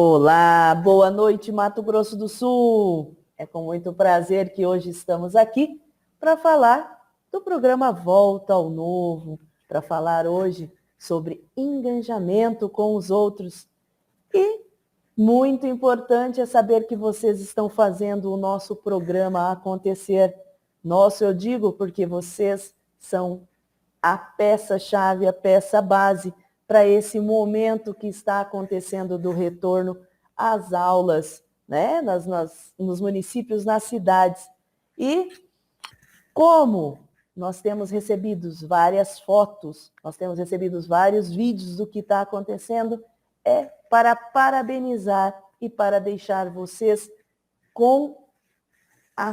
Olá, boa noite, Mato Grosso do Sul. É com muito prazer que hoje estamos aqui para falar do programa Volta ao Novo, para falar hoje sobre engajamento com os outros. E muito importante é saber que vocês estão fazendo o nosso programa acontecer. Nosso, eu digo, porque vocês são a peça-chave, a peça base para esse momento que está acontecendo do retorno às aulas, né? Nos municípios, nas cidades. E como nós temos recebido várias fotos, nós temos recebido vários vídeos do que está acontecendo, é para parabenizar e para deixar vocês com a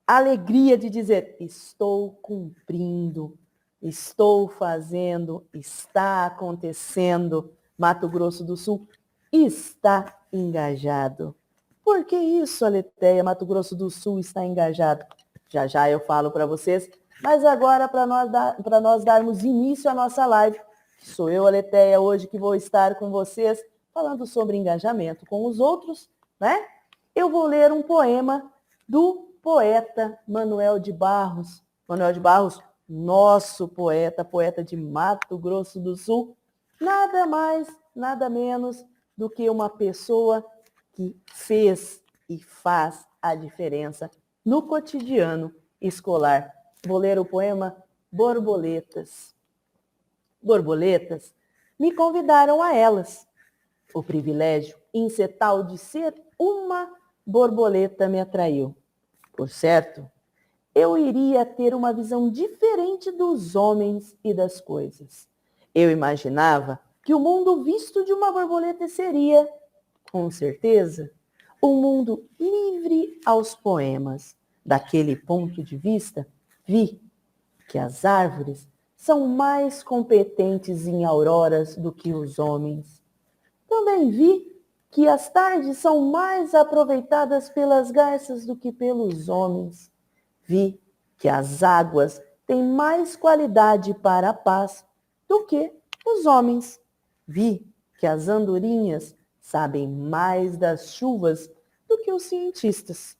alegria de dizer: estou cumprindo, estou fazendo, está acontecendo. Mato Grosso do Sul está engajado. Por que isso, Aleteia? Mato Grosso do Sul está engajado? Já já eu falo para vocês, mas agora para nós darmos início à nossa live, que sou eu, Aleteia, hoje que vou estar com vocês falando sobre engajamento com os outros, né? Eu vou ler um poema do poeta Manuel de Barros. Manuel de Barros, nosso poeta, poeta de Mato Grosso do Sul, nada mais, nada menos do que uma pessoa que fez e faz a diferença no cotidiano escolar. Vou ler o poema Borboletas. Borboletas me convidaram a elas. O privilégio incetal de ser uma borboleta me atraiu. Por certo, eu iria ter uma visão diferente dos homens e das coisas. Eu imaginava que o mundo visto de uma borboleta seria, com certeza, um mundo livre aos poemas. Daquele ponto de vista, vi que as árvores são mais competentes em auroras do que os homens. Também vi que as tardes são mais aproveitadas pelas garças do que pelos homens. Vi que as águas têm mais qualidade para a paz do que os homens. Vi que as andorinhas sabem mais das chuvas do que os cientistas.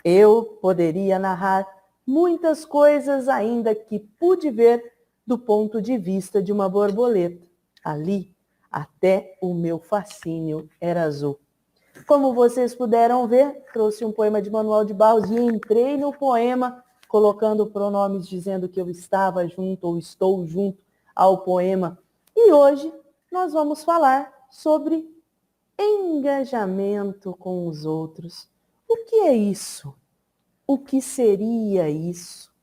Eu poderia narrar muitas coisas ainda que pude ver do ponto de vista de uma borboleta. Ali, até o meu fascínio era azul. Como vocês puderam ver, trouxe um poema de Manuel de Barros e entrei no poema colocando pronomes dizendo que eu estava junto ou estou junto ao poema. E hoje nós vamos falar sobre engajamento com os outros. O que é isso? O que seria isso?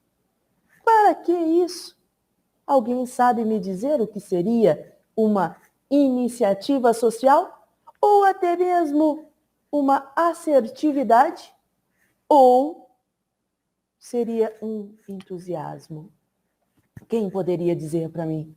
Para que isso? Alguém sabe me dizer o que seria uma iniciativa social? Ou até mesmo uma assertividade? Ou seria um entusiasmo? Quem poderia dizer para mim?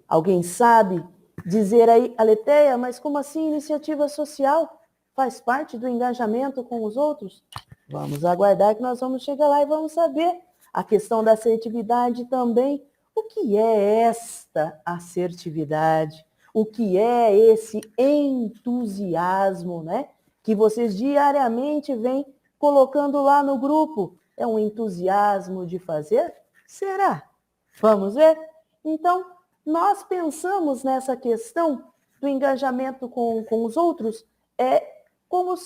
Alguém sabe dizer aí, Aleteia, mas como assim iniciativa social? Faz parte do engajamento com os outros? Vamos aguardar que nós vamos chegar lá e vamos saber. A questão da assertividade também. O que é esta assertividade? O que é esse entusiasmo, né? Que vocês diariamente vêm colocando lá no grupo. É um entusiasmo de fazer? Será? Vamos ver? Então, nós pensamos nessa questão do engajamento com os outros como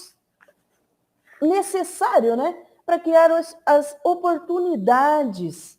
necessário, né? Para criar as oportunidades,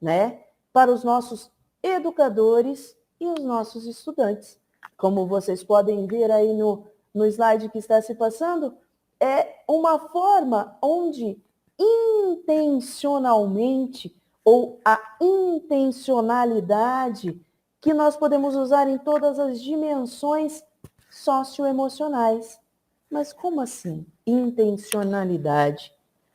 né? Para os nossos educadores e os nossos estudantes. Como vocês podem ver aí no slide que está se passando, é uma forma onde intencionalmente ou a intencionalidade que nós podemos usar em todas as dimensões socioemocionais. Mas como assim? Intencionalidade.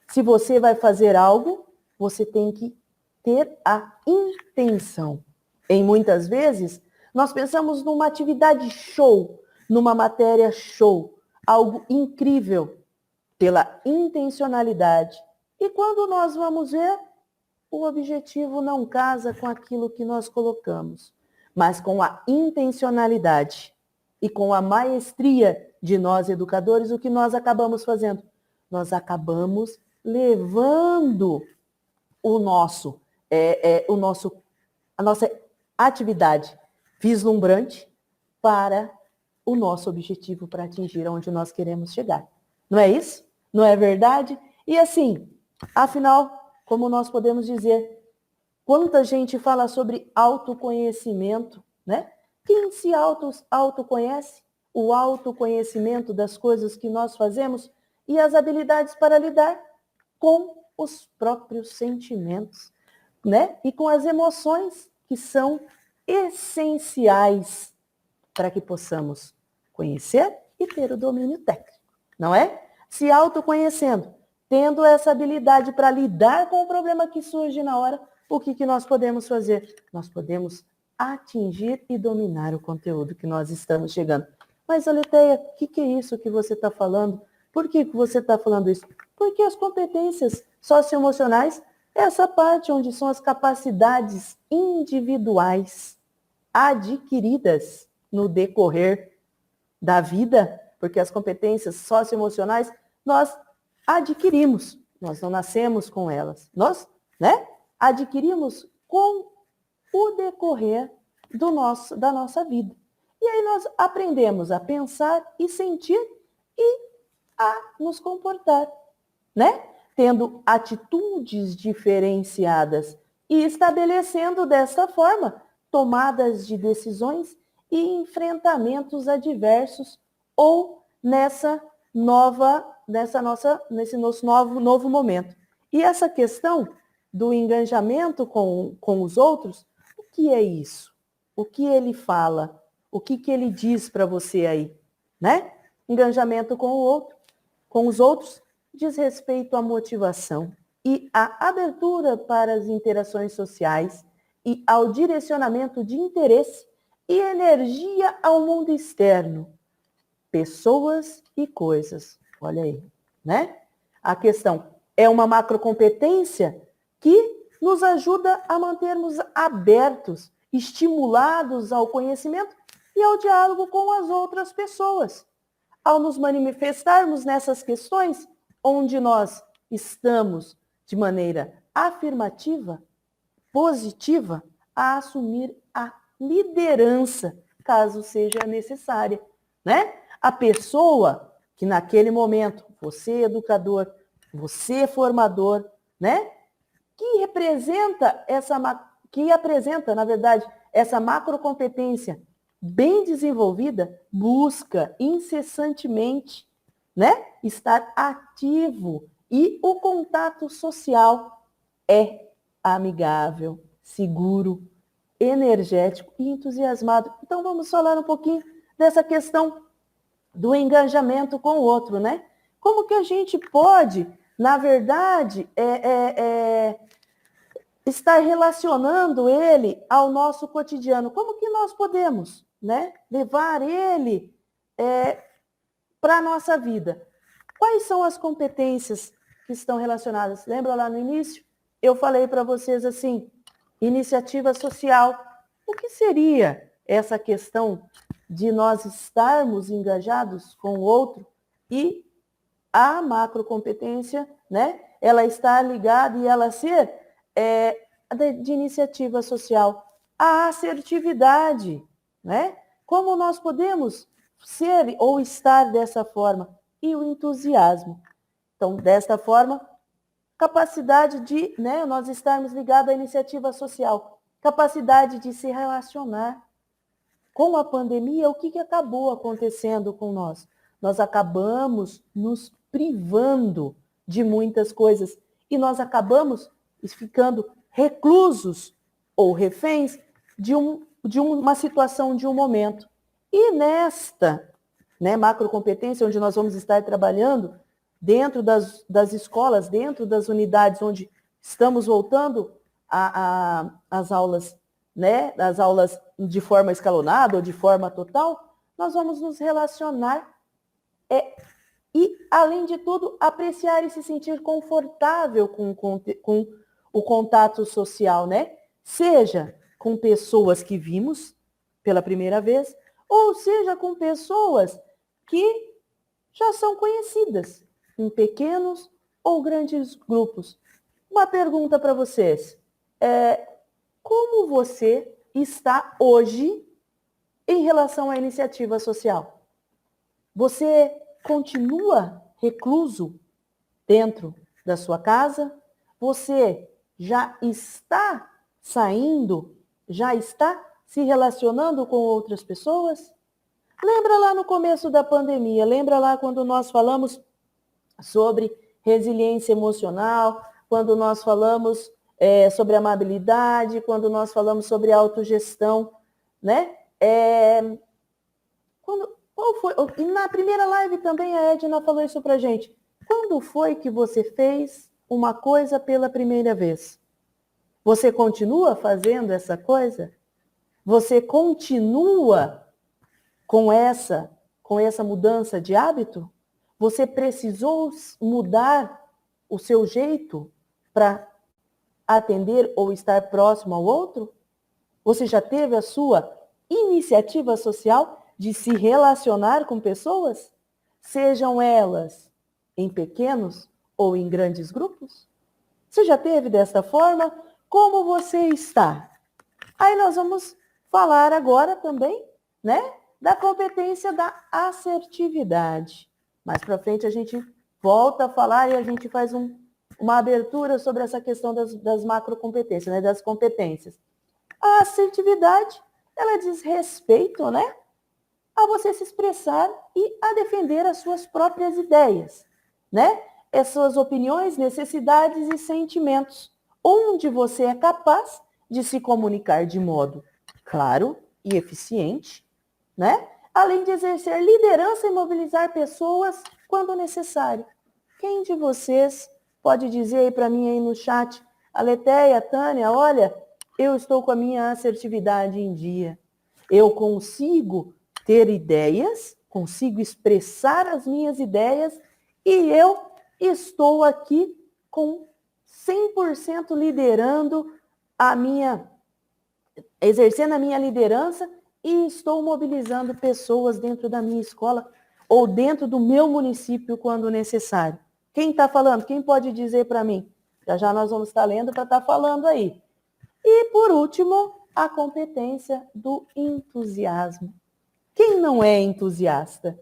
Se você vai fazer algo, você tem que ter a intenção. Em muitas vezes, nós pensamos numa atividade show, numa matéria show, algo incrível, pela intencionalidade. E quando nós vamos ver, o objetivo não casa com aquilo que nós colocamos, mas com a intencionalidade e com a maestria de nós educadores, o que nós acabamos fazendo? Nós acabamos levando a nossa atividade vislumbrante para o nosso objetivo, para atingir onde nós queremos chegar. Não é isso? Não é verdade? E assim, afinal, como nós podemos dizer, quanta gente fala sobre autoconhecimento, né? Quem se autoconhece? O autoconhecimento das coisas que nós fazemos e as habilidades para lidar com os próprios sentimentos, né? E com as emoções que são essenciais para que possamos conhecer e ter o domínio técnico, não é? Se autoconhecendo, tendo essa habilidade para lidar com o problema que surge na hora, o que nós podemos fazer? Nós podemos atingir e dominar o conteúdo que nós estamos chegando. Mas, Aletheia, o que é isso que você está falando? Por que você está falando isso? Porque as competências socioemocionais, essa parte onde são as capacidades individuais adquiridas no decorrer da vida, porque as competências socioemocionais nós adquirimos, nós não nascemos com elas, nós, né, adquirimos com o decorrer da nossa vida. E aí nós aprendemos a pensar e sentir e a nos comportar, né? Tendo atitudes diferenciadas e estabelecendo dessa forma tomadas de decisões e enfrentamentos adversos ou nesse nosso novo momento. E essa questão do engajamento com os outros, o que é isso? O que ele fala? O que ele diz para você aí? Né? Engajamento com os outros diz respeito à motivação e à abertura para as interações sociais e ao direcionamento de interesse e energia ao mundo externo, pessoas e coisas. Olha aí, né? A questão é uma macrocompetência que nos ajuda a mantermos abertos, estimulados ao conhecimento e ao diálogo com as outras pessoas. Ao nos manifestarmos nessas questões, onde nós estamos de maneira afirmativa, positiva, a assumir a liderança, caso seja necessária, né? A pessoa que naquele momento, você educador, você formador, né? Que apresenta, na verdade, essa macrocompetência bem desenvolvida, busca incessantemente, né, estar ativo e o contato social é amigável, seguro, energético e entusiasmado. Então vamos falar um pouquinho dessa questão do engajamento com o outro, né? Como que a gente pode, na verdade, estar relacionando ele ao nosso cotidiano? Como que nós podemos, né, levar ele para a nossa vida? Quais são as competências que estão relacionadas? Lembra lá no início? Eu falei para vocês assim, iniciativa social. O que seria essa questão de nós estarmos engajados com o outro e a macrocompetência, né? Ela está ligada e ela ser de iniciativa social. A assertividade, né? Como nós podemos ser ou estar dessa forma? E o entusiasmo. Então, desta forma, capacidade de, né, nós estarmos ligados à iniciativa social, capacidade de se relacionar. Com a pandemia, o que acabou acontecendo com nós? Nós acabamos nos privando de muitas coisas e nós acabamos ficando reclusos ou reféns de uma situação, de um momento. E nesta, né, macrocompetência, onde nós vamos estar trabalhando dentro das escolas, dentro das unidades onde estamos voltando às aulas, né, as aulas de forma escalonada ou de forma total, nós vamos nos relacionar e, além de tudo, apreciar e se sentir confortável com o contato social, né? Seja com pessoas que vimos pela primeira vez, ou seja com pessoas que elas são conhecidas em pequenos ou grandes grupos. Uma pergunta para vocês. Como você está hoje em relação à iniciativa social? Você continua recluso dentro da sua casa? Você já está saindo? Já está se relacionando com outras pessoas? Lembra lá no começo da pandemia? Lembra lá quando nós falamos sobre resiliência emocional, quando nós falamos sobre amabilidade, quando nós falamos sobre autogestão, né? Qual foi? E na primeira live também a Edna falou isso pra gente. Quando foi que você fez uma coisa pela primeira vez? Você continua fazendo essa coisa? Você continua com essa mudança de hábito? Você precisou mudar o seu jeito para atender ou estar próximo ao outro? Você já teve a sua iniciativa social de se relacionar com pessoas? Sejam elas em pequenos ou em grandes grupos? Você já teve desta forma? Como você está? Aí nós vamos falar agora também, né, da competência da assertividade. Mais para frente a gente volta a falar e a gente faz uma abertura sobre essa questão das macrocompetências, né, das competências. A assertividade, ela diz respeito, né, a você se expressar e a defender as suas próprias ideias, né, as suas opiniões, necessidades e sentimentos, onde você é capaz de se comunicar de modo claro e eficiente, né, além de exercer liderança e mobilizar pessoas quando necessário. Quem de vocês pode dizer aí para mim aí no chat, a Letéia, a Tânia, olha, eu estou com a minha assertividade em dia. Eu consigo ter ideias, consigo expressar as minhas ideias e eu estou aqui com 100% liderando exercendo a minha liderança e estou mobilizando pessoas dentro da minha escola ou dentro do meu município quando necessário. Quem está falando? Quem pode dizer para mim? Já nós vamos estar lendo para estar falando aí. E, por último, a competência do entusiasmo. Quem não é entusiasta?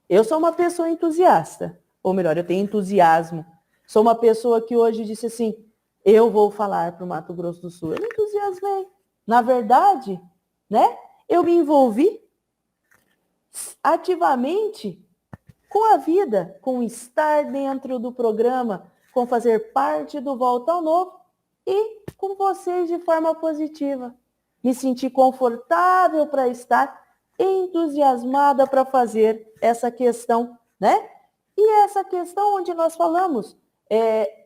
Eu sou uma pessoa entusiasta. Ou melhor, eu tenho entusiasmo. Sou uma pessoa que hoje disse assim, eu vou falar para o Mato Grosso do Sul. Eu me entusiasmei. Na verdade, né, eu me envolvi ativamente com a vida, com estar dentro do programa, com fazer parte do Volta ao Novo e com vocês de forma positiva. Me senti confortável para estar entusiasmada para fazer essa questão, né? E essa questão onde nós falamos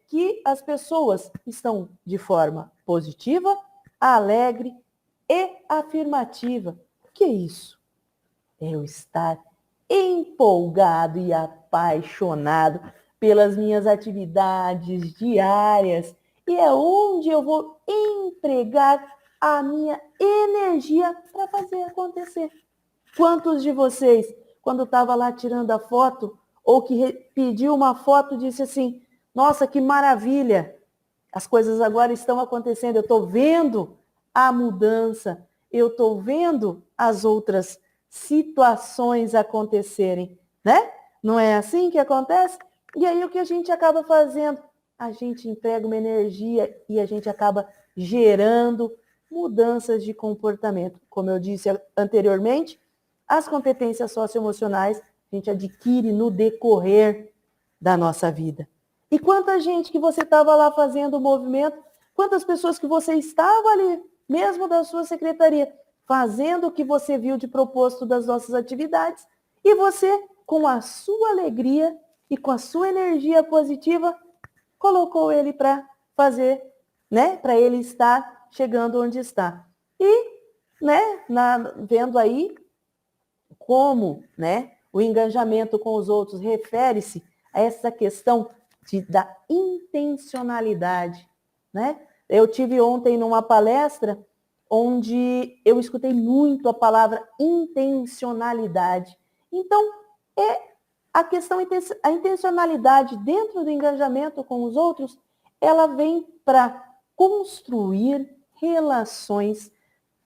que as pessoas estão de forma positiva, alegre e afirmativa. O que é isso? É eu estar empolgado e apaixonado pelas minhas atividades diárias e é onde eu vou empregar a minha energia para fazer acontecer. Quantos de vocês, quando estava lá tirando a foto, ou que pediu uma foto, disse assim, nossa, que maravilha, as coisas agora estão acontecendo, eu estou vendo a mudança, eu estou vendo as outras situações acontecerem, né? Não é assim que acontece? E aí o que a gente acaba fazendo? A gente emprega uma energia e a gente acaba gerando mudanças de comportamento. Como eu disse anteriormente, as competências socioemocionais a gente adquire no decorrer da nossa vida. E quanta gente que você estava lá fazendo o movimento, quantas pessoas que você estava ali, mesmo da sua secretaria, fazendo o que você viu de proposto das nossas atividades, e você, com a sua alegria e com a sua energia positiva, colocou ele para fazer, né, para ele estar chegando onde está. E, né, vendo aí como, né, o engajamento com os outros refere-se a essa questão da intencionalidade, né? Eu tive ontem numa palestra onde eu escutei muito a palavra intencionalidade. Então, A intencionalidade dentro do engajamento com os outros, ela vem para construir relações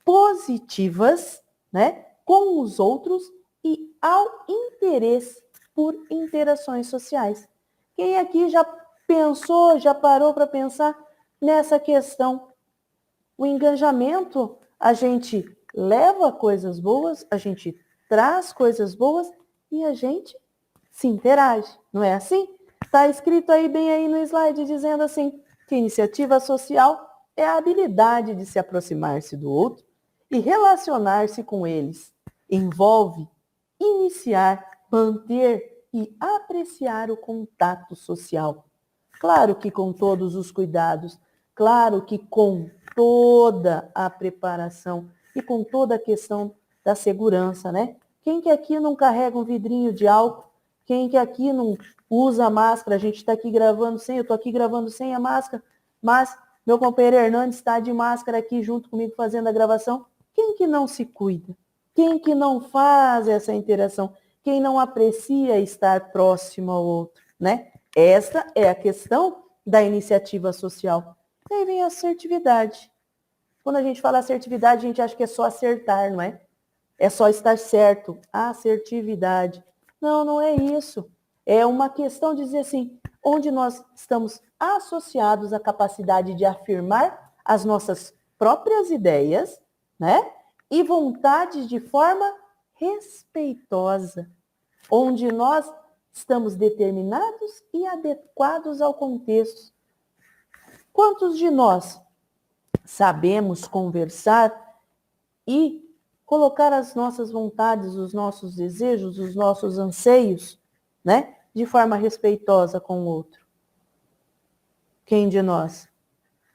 positivas, né, com os outros e ao interesse por interações sociais. Quem aqui já pensou, já parou para pensar nessa questão? O engajamento, a gente leva coisas boas, a gente traz coisas boas e a gente se interage, não é assim? Está escrito aí bem aí no slide dizendo assim, que iniciativa social é a habilidade de se aproximar-se do outro e relacionar-se com eles. Envolve iniciar, manter e apreciar o contato social. Claro que com todos os cuidados, claro que com toda a preparação e com toda a questão da segurança, né? Quem que aqui não carrega um vidrinho de álcool? Quem que aqui não usa máscara? A gente está aqui gravando sem, eu estou aqui gravando sem a máscara, mas meu companheiro Hernandes está de máscara aqui junto comigo fazendo a gravação. Quem que não se cuida? Quem que não faz essa interação? Quem não aprecia estar próximo ao outro, né? Essa é a questão da iniciativa social. E aí vem a assertividade. Quando a gente fala assertividade, a gente acha que é só acertar, não é? É só estar certo. Assertividade. Não, não é isso. É uma questão de dizer assim, onde nós estamos associados à capacidade de afirmar as nossas próprias ideias, né? E vontades de forma respeitosa. Onde nós estamos determinados e adequados ao contexto. Quantos de nós sabemos conversar e colocar as nossas vontades, os nossos desejos, os nossos anseios, né, de forma respeitosa com o outro? Quem de nós?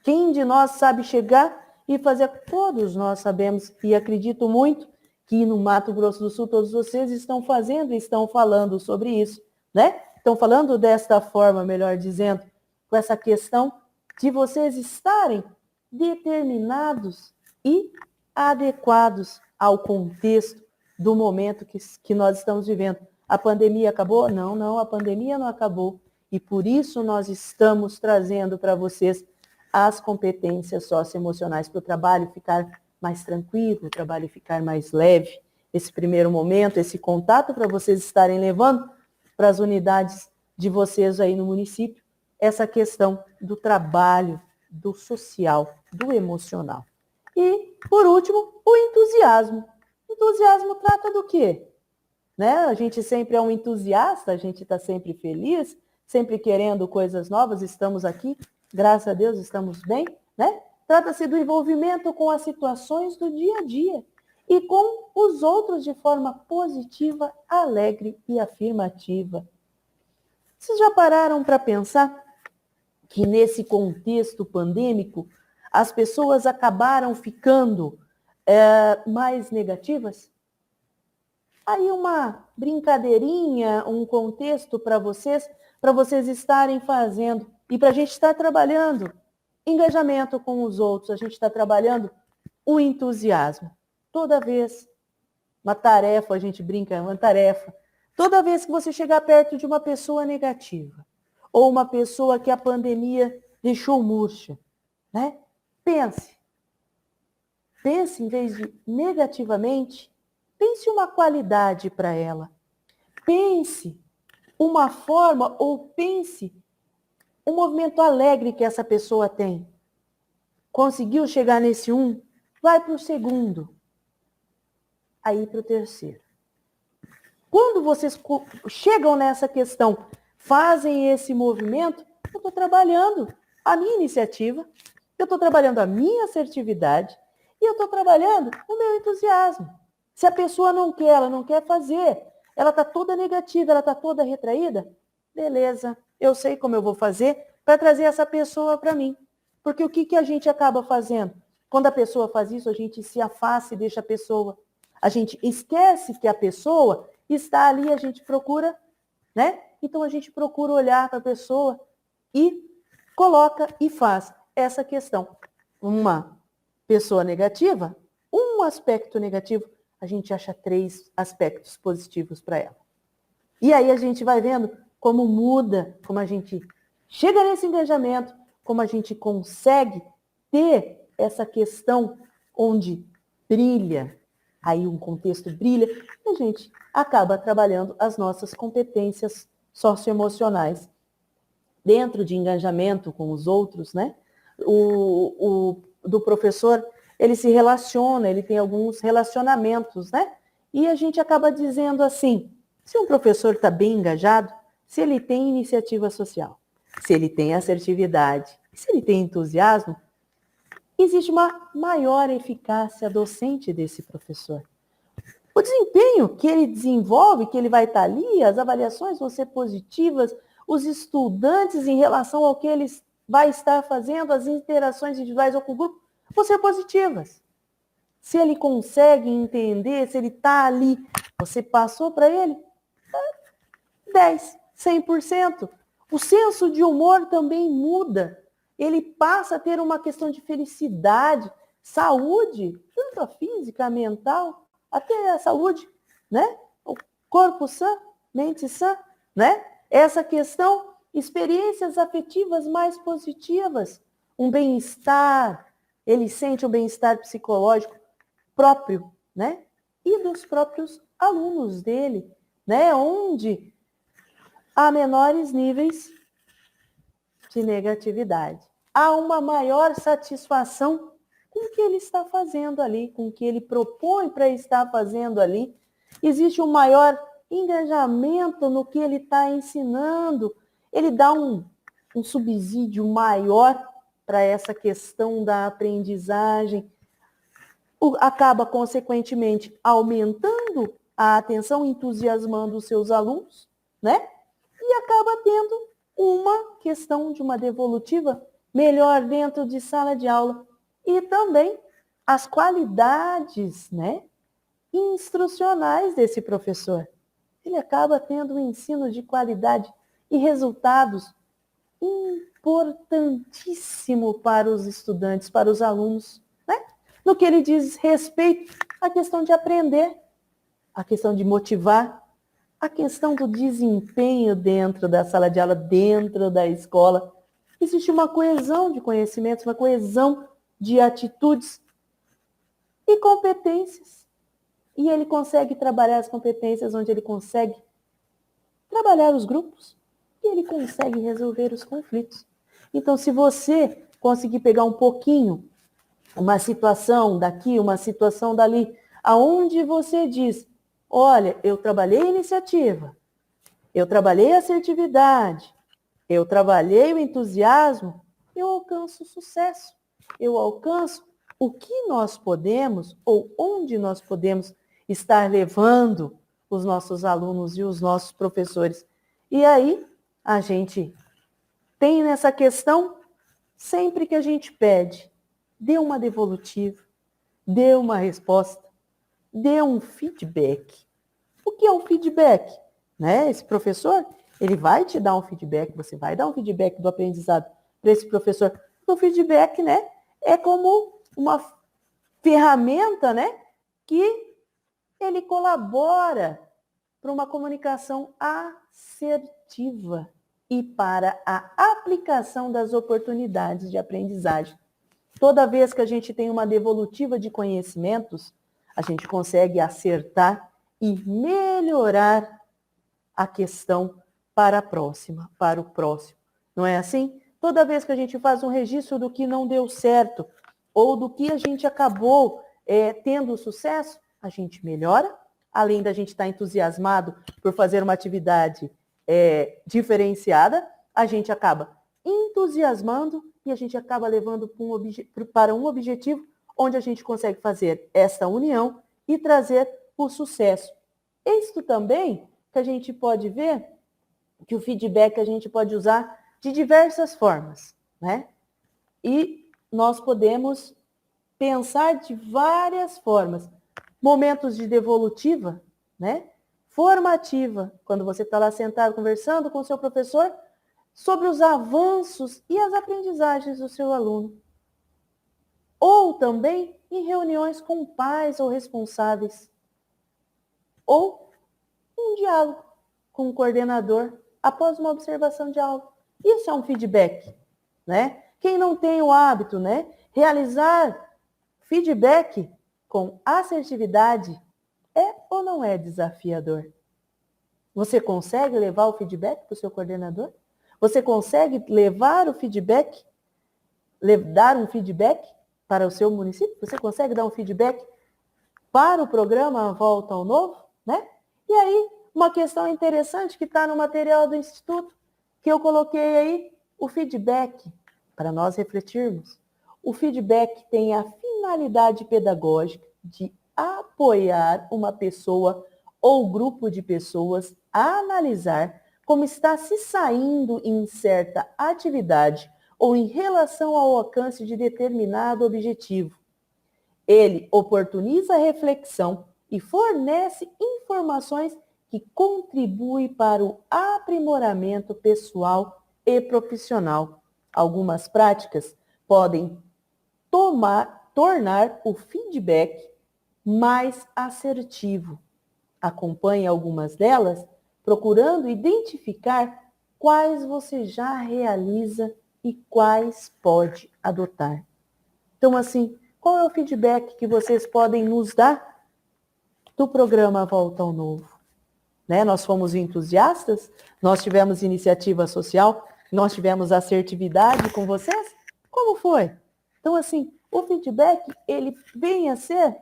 Quem de nós sabe chegar e fazer? Todos nós sabemos, e acredito muito que no Mato Grosso do Sul todos vocês estão fazendo e estão falando sobre isso, né? Estão falando desta forma, melhor dizendo, com essa questão de vocês estarem determinados e adequados ao contexto do momento que nós estamos vivendo. A pandemia acabou? Não, não, a pandemia não acabou. E por isso nós estamos trazendo para vocês as competências socioemocionais para o trabalho ficar mais tranquilo, o trabalho ficar mais leve. Esse primeiro momento, esse contato para vocês estarem levando para as unidades de vocês aí no município, essa questão do trabalho, do social, do emocional. E, por último, o entusiasmo. O entusiasmo trata do quê? Né? A gente sempre é um entusiasta, a gente está sempre feliz, sempre querendo coisas novas, estamos aqui, graças a Deus estamos bem, né? Trata-se do envolvimento com as situações do dia a dia e com os outros de forma positiva, alegre e afirmativa. Vocês já pararam para pensar que nesse contexto pandêmico as pessoas acabaram ficando mais negativas? Aí uma brincadeirinha, um contexto para vocês estarem fazendo e para a gente estar trabalhando engajamento com os outros, a gente está trabalhando o entusiasmo. Toda vez, uma tarefa, a gente brinca, é uma tarefa, toda vez que você chegar perto de uma pessoa negativa, ou uma pessoa que a pandemia deixou murcha, né? Pense em vez de negativamente, pense uma qualidade para ela. Pense uma forma ou pense um movimento alegre que essa pessoa tem. Conseguiu chegar nesse um? Vai para o segundo. Aí para o terceiro. Quando vocês chegam nessa questão, fazem esse movimento, eu estou trabalhando a minha iniciativa, eu estou trabalhando a minha assertividade e eu estou trabalhando o meu entusiasmo. Se a pessoa não quer, ela não quer fazer, ela está toda negativa, ela está toda retraída, beleza, eu sei como eu vou fazer para trazer essa pessoa para mim. Porque o que a gente acaba fazendo? Quando a pessoa faz isso, a gente se afasta e deixa a pessoa. A gente esquece que a pessoa está ali, a gente procura, né? Então a gente procura olhar para a pessoa e coloca e faz essa questão. Uma pessoa negativa, um aspecto negativo, a gente acha 3 aspectos positivos para ela. E aí a gente vai vendo como muda, como a gente chega nesse engajamento, como a gente consegue ter essa questão onde brilha, aí um contexto brilha, e a gente acaba trabalhando as nossas competências socioemocionais. Dentro de engajamento com os outros, né? Do professor, ele se relaciona, ele tem alguns relacionamentos, né? E a gente acaba dizendo assim, se um professor está bem engajado, se ele tem iniciativa social, se ele tem assertividade, se ele tem entusiasmo, existe uma maior eficácia docente desse professor. O desempenho que ele desenvolve, que ele vai estar ali, as avaliações vão ser positivas, os estudantes em relação ao que ele vai estar fazendo, as interações individuais ou com o grupo, vão ser positivas. Se ele consegue entender, se ele está ali, você passou para ele, 10, 100%. O senso de humor também muda. Ele passa a ter uma questão de felicidade, saúde, tanto a física, a mental, até a saúde, né? O corpo sã, mente sã, né? Essa questão, experiências afetivas mais positivas, um bem-estar, ele sente um bem-estar psicológico próprio, né? E dos próprios alunos dele, né? Onde há menores níveis de negatividade. Há uma maior satisfação com o que ele está fazendo ali, com o que ele propõe para estar fazendo ali. Existe um maior engajamento no que ele está ensinando. Ele dá um subsídio maior para essa questão da aprendizagem. Acaba, consequentemente, aumentando a atenção, entusiasmando os seus alunos, né? E acaba tendo uma questão de uma devolutiva melhor dentro de sala de aula. E também as qualidades, né, instrucionais desse professor. Ele acaba tendo um ensino de qualidade e resultados importantíssimo para os estudantes, para os alunos, né? No que ele diz respeito à questão de aprender, à questão de motivar, a questão do desempenho dentro da sala de aula, dentro da escola. Existe uma coesão de conhecimentos, uma coesão de atitudes e competências. E ele consegue trabalhar as competências onde ele consegue trabalhar os grupos e ele consegue resolver os conflitos. Então, se você conseguir pegar um pouquinho, uma situação daqui, uma situação dali, aonde você diz, olha, eu trabalhei iniciativa, eu trabalhei a assertividade, eu trabalhei o entusiasmo, eu alcanço sucesso. Eu alcanço o que nós podemos ou onde nós podemos estar levando os nossos alunos e os nossos professores. E aí, a gente tem nessa questão, sempre que a gente pede, dê uma devolutiva, dê uma resposta, dê um feedback. O que é um feedback? Né? Esse professor, ele vai te dar um feedback, você vai dar um feedback do aprendizado para esse professor. O feedback, né, é como uma ferramenta, né, que ele colabora para uma comunicação assertiva e para a aplicação das oportunidades de aprendizagem. Toda vez que a gente tem uma devolutiva de conhecimentos, a gente consegue acertar e melhorar a questão para a próxima, para o próximo. Não é assim? Toda vez que a gente faz um registro do que não deu certo ou do que a gente acabou tendo sucesso, a gente melhora, além da gente estar entusiasmado por fazer uma atividade diferenciada, a gente acaba entusiasmando e a gente acaba levando para um objetivo onde a gente consegue fazer essa união e trazer o sucesso. Isto também que a gente pode ver que o feedback a gente pode usar de diversas formas, né? E nós podemos pensar de várias formas. Momentos de devolutiva, né? Formativa, quando você está lá sentado conversando com o seu professor sobre os avanços e as aprendizagens do seu aluno. Ou também em reuniões com pais ou responsáveis. Ou um diálogo. com o coordenador após uma observação de aula. Isso é um feedback, né? Quem não tem o hábito, né? Realizar feedback com assertividade é ou não é desafiador? Você consegue levar o feedback para o seu coordenador? Você consegue levar o feedback, dar um feedback para o seu município? Você consegue dar um feedback para o programa Volta ao Novo, né? E aí, uma questão interessante que está no material do Instituto, que eu coloquei aí, o feedback, para nós refletirmos. O feedback tem a finalidade pedagógica de apoiar uma pessoa ou grupo de pessoas a analisar como está se saindo em certa atividade ou em relação ao alcance de determinado objetivo. Ele oportuniza a reflexão e fornece informações que contribuem para o aprimoramento pessoal e profissional. Algumas práticas podem tornar o feedback mais assertivo. Acompanhe algumas delas, procurando identificar quais você já realiza e quais pode adotar. Então, assim, qual é o feedback que vocês podem nos dar do programa Volta ao Novo? Né? Nós fomos entusiastas, nós tivemos iniciativa social, nós tivemos assertividade com vocês? Como foi? Então, assim, o feedback, ele vem a ser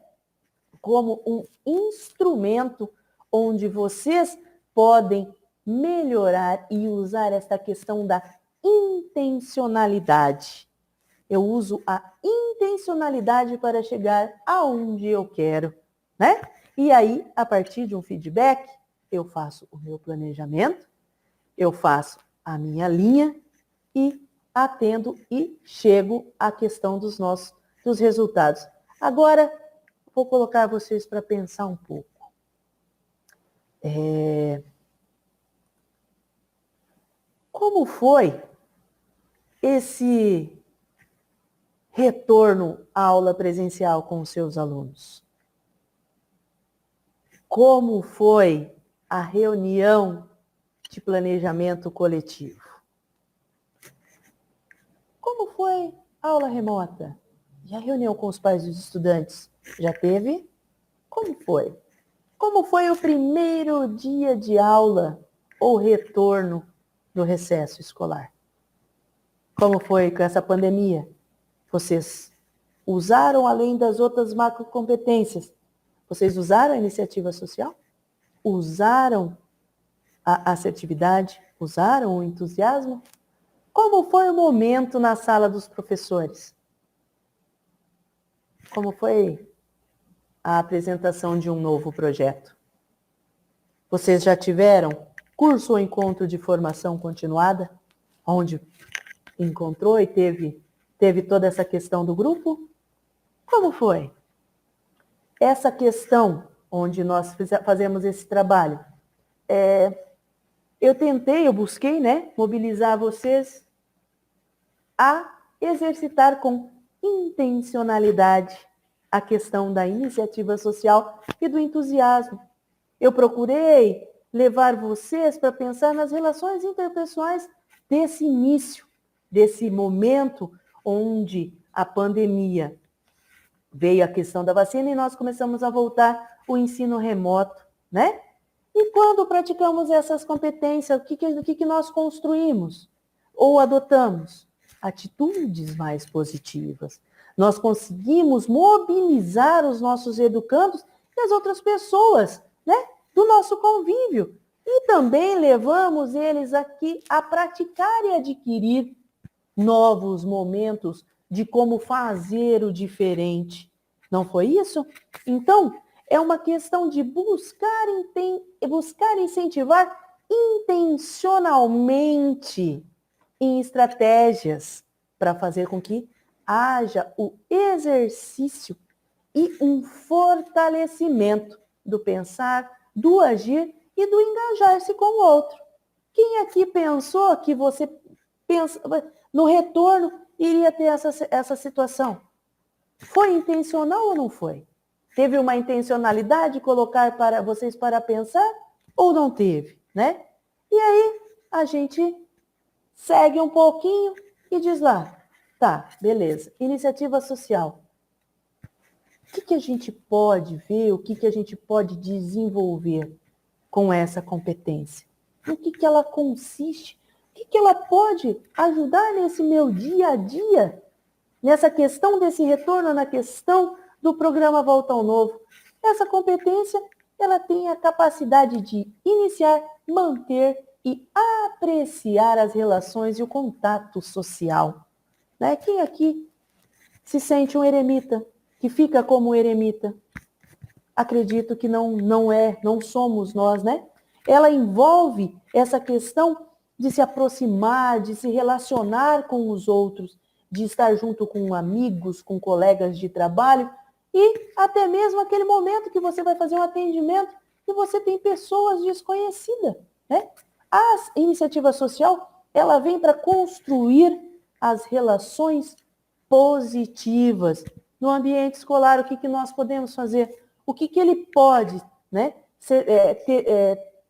como um instrumento onde vocês podem melhorar e usar esta questão da intencionalidade. Eu uso a intencionalidade para chegar aonde eu quero, né? E aí, a partir de um feedback, eu faço o meu planejamento, eu faço a minha linha e atendo e chego à questão dos resultados. Agora, vou colocar vocês para pensar um pouco. Como foi esse retorno à aula presencial com os seus alunos? Como foi a reunião de planejamento coletivo? Como foi a aula remota? E a reunião com os pais dos estudantes? Já teve? Como foi? Como foi o primeiro dia de aula ou retorno do recesso escolar? Como foi com essa pandemia? Vocês usaram, além das outras macrocompetências, vocês usaram a iniciativa social? Usaram a assertividade? Usaram o entusiasmo? Como foi o momento na sala dos professores? Como foi a apresentação de um novo projeto? Vocês já tiveram curso ou encontro de formação continuada, onde encontrou e teve toda essa questão do grupo? Como foi? Essa questão onde nós fazemos esse trabalho, eu busquei, né, mobilizar vocês a exercitar com intencionalidade a questão da iniciativa social e do entusiasmo. Eu procurei levar vocês para pensar nas relações interpessoais desse início, desse momento onde a pandemia veio a questão da vacina e nós começamos a voltar o ensino remoto, né? E quando praticamos essas competências, o que nós construímos ou adotamos? Atitudes mais positivas. Nós conseguimos mobilizar os nossos educandos e as outras pessoas, né, do nosso convívio. E também levamos eles aqui a praticar e adquirir novos momentos de como fazer o diferente. Não foi isso? Então, é uma questão de buscar incentivar intencionalmente em estratégias para fazer com que haja o exercício e um fortalecimento do pensar, do agir e do engajar-se com o outro. Quem aqui pensou que você no retorno iria ter essa situação? Foi intencional ou não foi? Teve uma intencionalidade colocar para vocês para pensar ou não teve? né? E aí a gente segue um pouquinho e diz lá, tá, beleza, iniciativa social. O que a gente pode ver, o que a gente pode desenvolver com essa competência? No que ela consiste? O que ela pode ajudar nesse meu dia a dia? Nessa questão desse retorno, na questão do programa Volta ao Novo. Essa competência, ela tem a capacidade de iniciar, manter e apreciar as relações e o contato social. Né? Quem aqui se sente um eremita, que fica como um eremita? Acredito que não somos nós, né? Ela envolve essa questão de se aproximar, de se relacionar com os outros, de estar junto com amigos, com colegas de trabalho e até mesmo aquele momento que você vai fazer um atendimento e você tem pessoas desconhecidas, né? A iniciativa social, ela vem para construir as relações positivas. No ambiente escolar, o que nós podemos fazer? O que ele pode, né,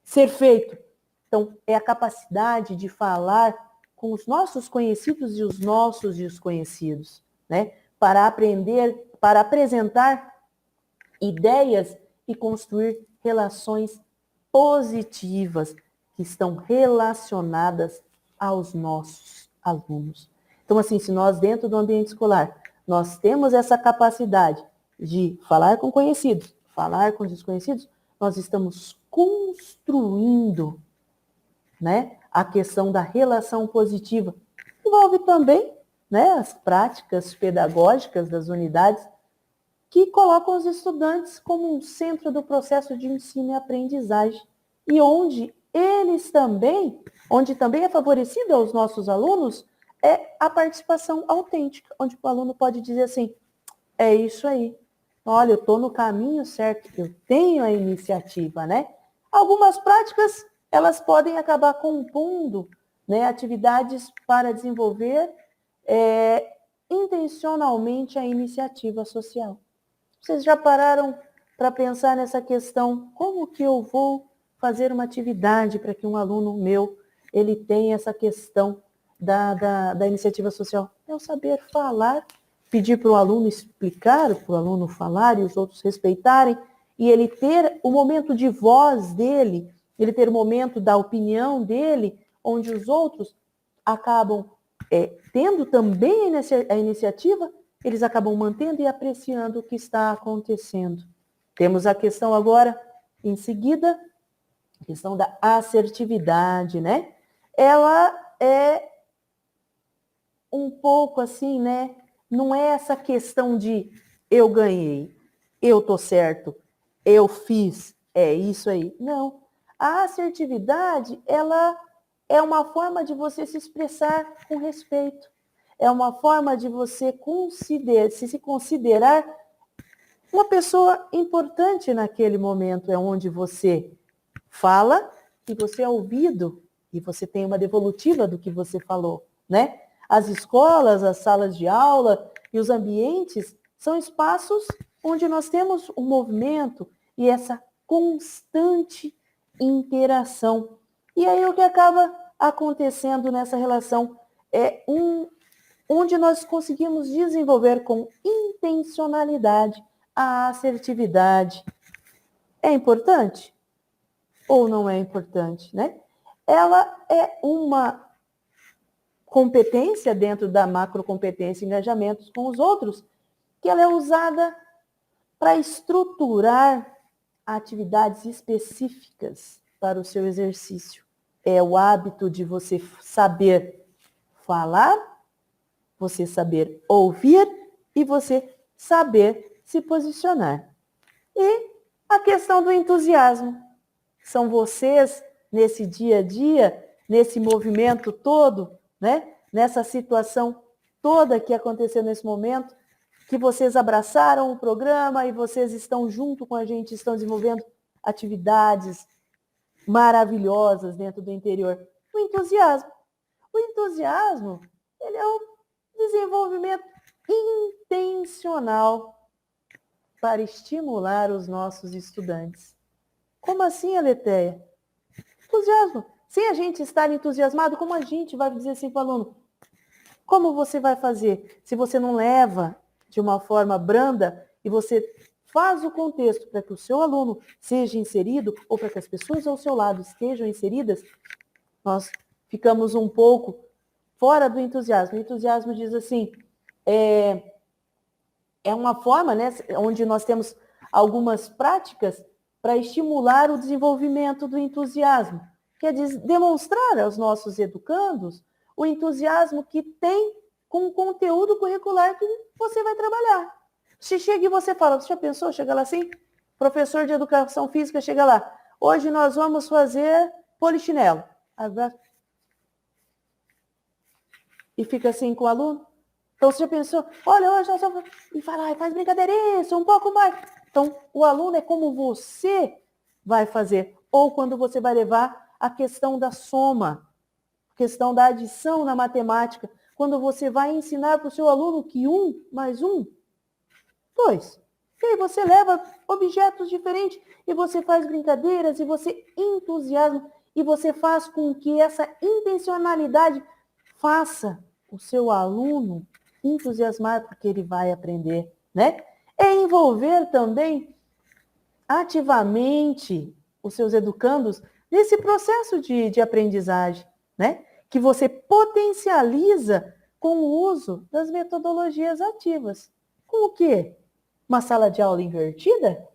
ser feito? Então, é a capacidade de falar com os nossos conhecidos e os nossos desconhecidos, né? Para aprender, para apresentar ideias e construir relações positivas que estão relacionadas aos nossos alunos. Então, assim, se nós dentro do ambiente escolar, nós temos essa capacidade de falar com conhecidos, falar com desconhecidos, nós estamos construindo, né, a questão da relação positiva. Envolve também, né, as práticas pedagógicas das unidades que colocam os estudantes como um centro do processo de ensino e aprendizagem e onde também é favorecido aos nossos alunos é a participação autêntica, onde o aluno pode dizer assim, é isso aí, olha, eu estou no caminho certo, eu tenho a iniciativa, né? Algumas práticas, elas podem acabar compondo, né, atividades para desenvolver intencionalmente a iniciativa social. Vocês já pararam para pensar nessa questão? Como que eu vou fazer uma atividade para que um aluno meu ele tenha essa questão da iniciativa social? É o saber falar, pedir para o aluno explicar, para o aluno falar e os outros respeitarem, e ele ter o momento de voz dele, ele ter o momento da opinião dele, onde os outros acabam tendo também a iniciativa, eles acabam mantendo e apreciando o que está acontecendo. Temos a questão agora, em seguida, a questão da assertividade, né? Ela é um pouco assim, né? Não é essa questão de eu ganhei, eu tô certo, eu fiz, é isso aí. Não. A assertividade, ela é uma forma de você se expressar com respeito. É uma forma de você se considerar uma pessoa importante naquele momento. É onde você fala e você é ouvido e você tem uma devolutiva do que você falou, né? As escolas, as salas de aula e os ambientes são espaços onde nós temos um movimento e essa constante interação. E aí o que acaba acontecendo nessa relação é onde nós conseguimos desenvolver com intencionalidade a assertividade. É importante ou não é importante, né? Ela é uma competência dentro da macrocompetência e engajamentos com os outros, que ela é usada para estruturar atividades específicas para o seu exercício. É o hábito de você saber falar, você saber ouvir e você saber se posicionar. E a questão do entusiasmo. São vocês, nesse dia a dia, nesse movimento todo, né? Nessa situação toda que aconteceu nesse momento, que vocês abraçaram o programa e vocês estão junto com a gente, estão desenvolvendo atividades maravilhosas dentro do interior. O entusiasmo. O entusiasmo, ele é o desenvolvimento intencional para estimular os nossos estudantes. Como assim, Aleteia? Entusiasmo. Sem a gente estar entusiasmado, como a gente vai dizer assim para o aluno? Como você vai fazer se você não leva de uma forma branda e você faz o contexto para que o seu aluno seja inserido ou para que as pessoas ao seu lado estejam inseridas? Nós ficamos um pouco fora do entusiasmo. O entusiasmo diz assim, é uma forma, né, onde nós temos algumas práticas para estimular o desenvolvimento do entusiasmo, que é demonstrar aos nossos educandos o entusiasmo que tem com o conteúdo curricular que você vai trabalhar. Se chega e você fala, você já pensou, chega lá assim, professor de educação física chega lá, hoje nós vamos fazer polichinelo. E fica assim com o aluno. Então, você já pensou, olha, hoje nós vamos... E fala, faz brincadeirinha, um pouco mais. Então, o aluno é como você vai fazer. Ou quando você vai levar a questão da soma, questão da adição na matemática. Quando você vai ensinar para o seu aluno que 1 mais 1, 2. E aí você leva objetos diferentes e você faz brincadeiras e você entusiasma e você faz com que essa intencionalidade faça o seu aluno entusiasmar porque ele vai aprender, né? É envolver também ativamente os seus educandos nesse processo de aprendizagem, né? Que você potencializa com o uso das metodologias ativas. Com o quê? Uma sala de aula invertida?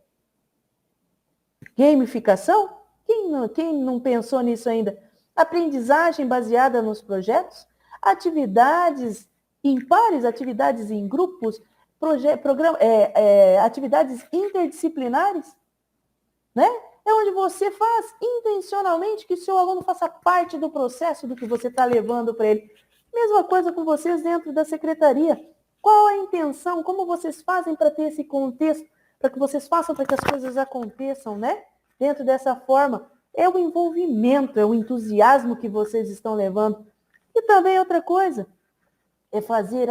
Gamificação? Quem não pensou nisso ainda? Aprendizagem baseada nos projetos? Atividades impares, atividades em grupos, atividades interdisciplinares, né? É onde você faz intencionalmente que o seu aluno faça parte do processo do que você está levando para ele. Mesma coisa com vocês dentro da secretaria. Qual a intenção? Como vocês fazem para ter esse contexto? Para que vocês façam para que as coisas aconteçam, né? Dentro dessa forma. É o envolvimento, é o entusiasmo que vocês estão levando. E também outra coisa, é fazer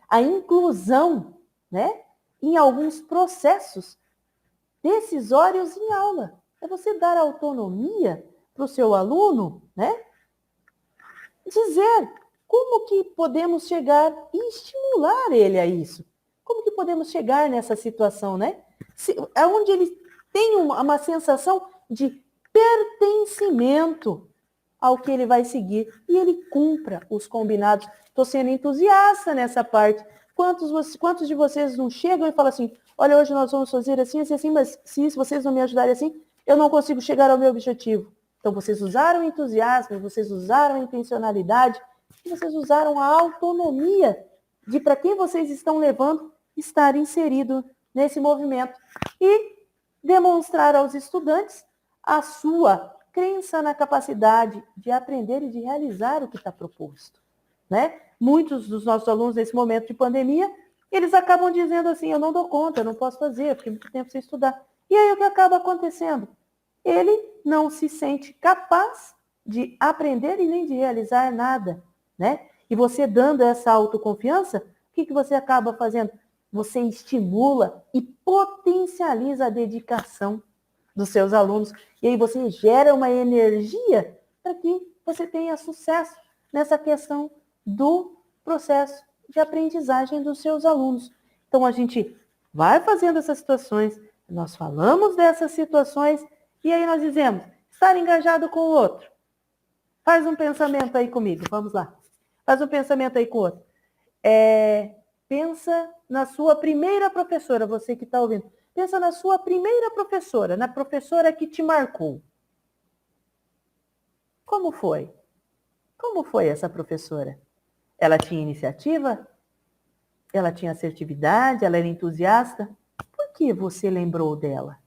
a inclusão, né? Em alguns processos decisórios em aula. É você dar autonomia para o seu aluno, né? Dizer como que podemos chegar e estimular ele a isso. Como que podemos chegar nessa situação, né? Onde ele tem uma sensação de pertencimento ao que ele vai seguir e ele cumpra os combinados. Estou sendo entusiasta nessa parte. Quantos de vocês não chegam e falam assim, olha, hoje nós vamos fazer assim, assim, assim, mas se vocês não me ajudarem assim, eu não consigo chegar ao meu objetivo. Então, vocês usaram o entusiasmo, vocês usaram a intencionalidade, vocês usaram a autonomia de para quem vocês estão levando estar inserido nesse movimento e demonstrar aos estudantes a sua crença na capacidade de aprender e de realizar o que está proposto, né? Muitos dos nossos alunos, nesse momento de pandemia, eles acabam dizendo assim, eu não dou conta, eu não posso fazer, eu fiquei muito tempo sem estudar. E aí o que acaba acontecendo? Ele não se sente capaz de aprender e nem de realizar nada, né? E você dando essa autoconfiança, o que você acaba fazendo? Você estimula e potencializa a dedicação dos seus alunos. E aí você gera uma energia para que você tenha sucesso nessa questão do processo de aprendizagem dos seus alunos. Então, a gente vai fazendo essas situações, nós falamos dessas situações, e aí nós dizemos, estar engajado com o outro. Faz um pensamento aí comigo, vamos lá. Faz um pensamento aí com o outro. Pensa na sua primeira professora, você que está ouvindo. Pensa na sua primeira professora, na professora que te marcou. Como foi? Como foi essa professora? Ela tinha iniciativa? Ela tinha assertividade? Ela era entusiasta? Por que você lembrou dela?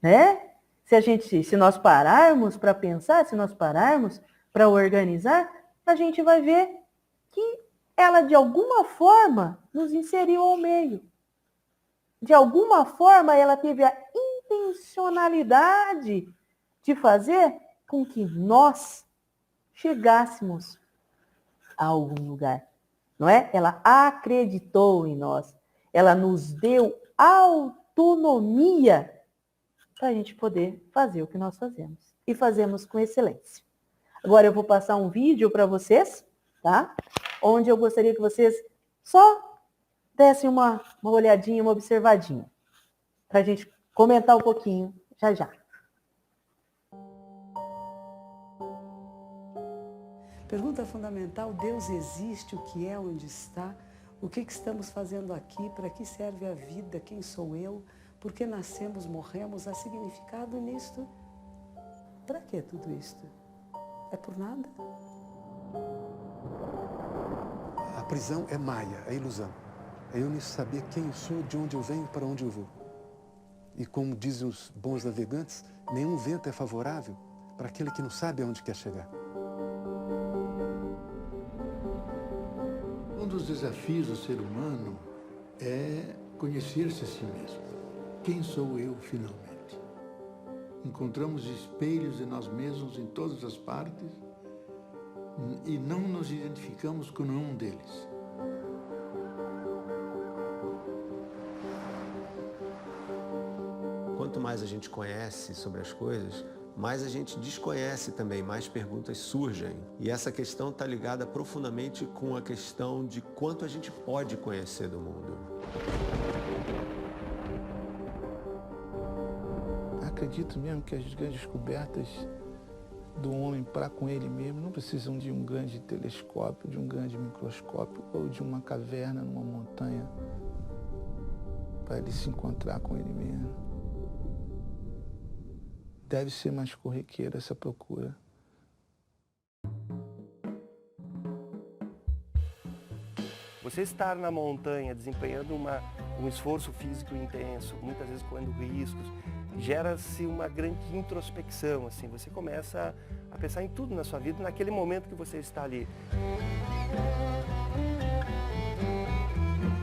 Né? Se nós pararmos para pensar, se nós pararmos para organizar, a gente vai ver que ela, de alguma forma, nos inseriu ao meio. De alguma forma, ela teve a intencionalidade de fazer com que nós chegássemos a algum lugar, não é? Ela acreditou em nós, ela nos deu autonomia para a gente poder fazer o que nós fazemos. e fazemos com excelência. Agora eu vou passar um vídeo para vocês, tá? Onde eu gostaria que vocês só dessem uma olhadinha, uma observadinha, para a gente comentar um pouquinho já já. Pergunta fundamental: Deus existe? O que é? Onde está? O que estamos fazendo aqui? Para que serve a vida? Quem sou eu? Por que nascemos, morremos? Há significado nisto? Para que tudo isto? É por nada? A prisão é maia, é ilusão. É eu não saber quem eu sou, de onde eu venho, para onde eu vou. E como dizem os bons navegantes, nenhum vento é favorável para aquele que não sabe aonde quer chegar. Um dos desafios do ser humano é conhecer-se a si mesmo. Quem sou eu, finalmente? Encontramos espelhos de nós mesmos em todas as partes e não nos identificamos com nenhum deles. Quanto mais a gente conhece sobre as coisas, mais a gente desconhece também, mais perguntas surgem. E essa questão está ligada profundamente com a questão de quanto a gente pode conhecer do mundo. Acredito mesmo que as grandes descobertas do homem para com ele mesmo não precisam de um grande telescópio, de um grande microscópio ou de uma caverna numa montanha para ele se encontrar com ele mesmo. Deve ser mais corriqueira essa procura. Você estar na montanha desempenhando um esforço físico intenso, muitas vezes correndo riscos, gera-se uma grande introspecção, assim, você começa a pensar em tudo na sua vida naquele momento que você está ali.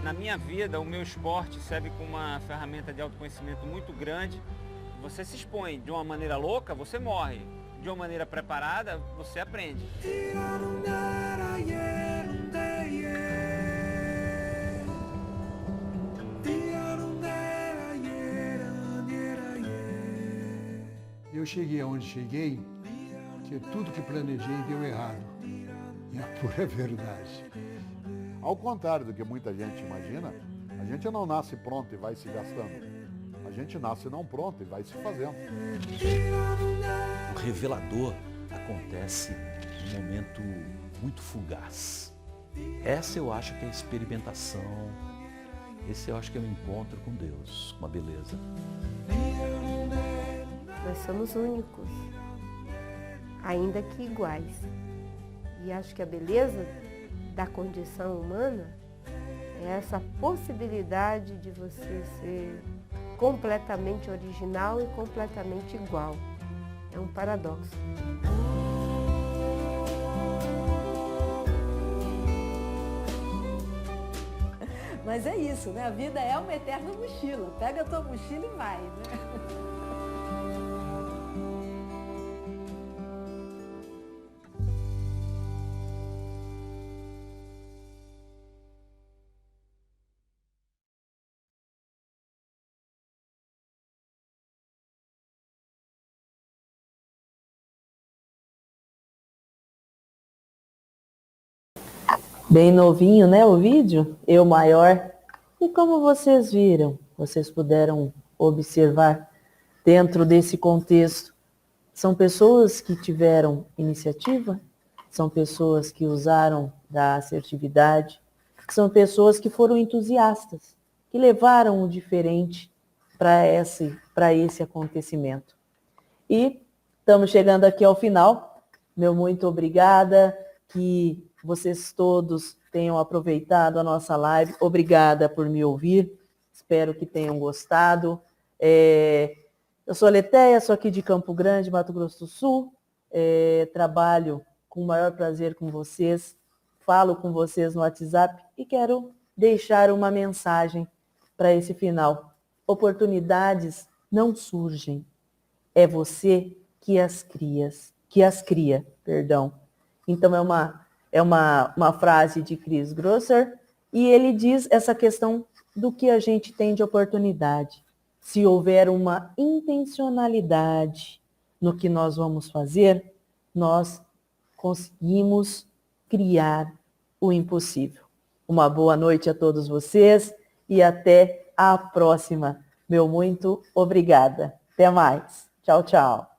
Na minha vida, o meu esporte serve como uma ferramenta de autoconhecimento muito grande. Você se expõe de uma maneira louca, você morre. De uma maneira preparada, você aprende. Eu cheguei aonde cheguei, que tudo que planejei deu errado. E a pura verdade. Ao contrário do que muita gente imagina, a gente não nasce pronto e vai se gastando. A gente nasce não pronto e vai se fazendo. O revelador acontece num momento muito fugaz. Essa eu acho que é a experimentação, esse eu acho que é o encontro com Deus, com a beleza. Nós somos únicos, ainda que iguais. E acho que a beleza da condição humana é essa possibilidade de você ser completamente original e completamente igual. É um paradoxo. Mas é isso, né? A vida é uma eterna mochila. Pega a tua mochila e vai, né? Bem novinho, né, o vídeo? Eu maior. E como vocês viram, vocês puderam observar dentro desse contexto, são pessoas que tiveram iniciativa, são pessoas que usaram da assertividade, são pessoas que foram entusiastas, que levaram o diferente para esse acontecimento. E estamos chegando aqui ao final. Meu muito obrigada, que vocês todos tenham aproveitado a nossa live. Obrigada por me ouvir. Espero que tenham gostado. Eu sou a Letéia, sou aqui de Campo Grande, Mato Grosso do Sul. Trabalho com o maior prazer com vocês. Falo com vocês no WhatsApp e quero deixar uma mensagem para esse final. Oportunidades não surgem. É você que as cria. Então é uma frase de Chris Grosser, e ele diz essa questão do que a gente tem de oportunidade. Se houver uma intencionalidade, no que nós vamos fazer, nós conseguimos criar o impossível. Uma boa noite a todos vocês e até a próxima. Meu muito obrigada. Até mais. Tchau, tchau.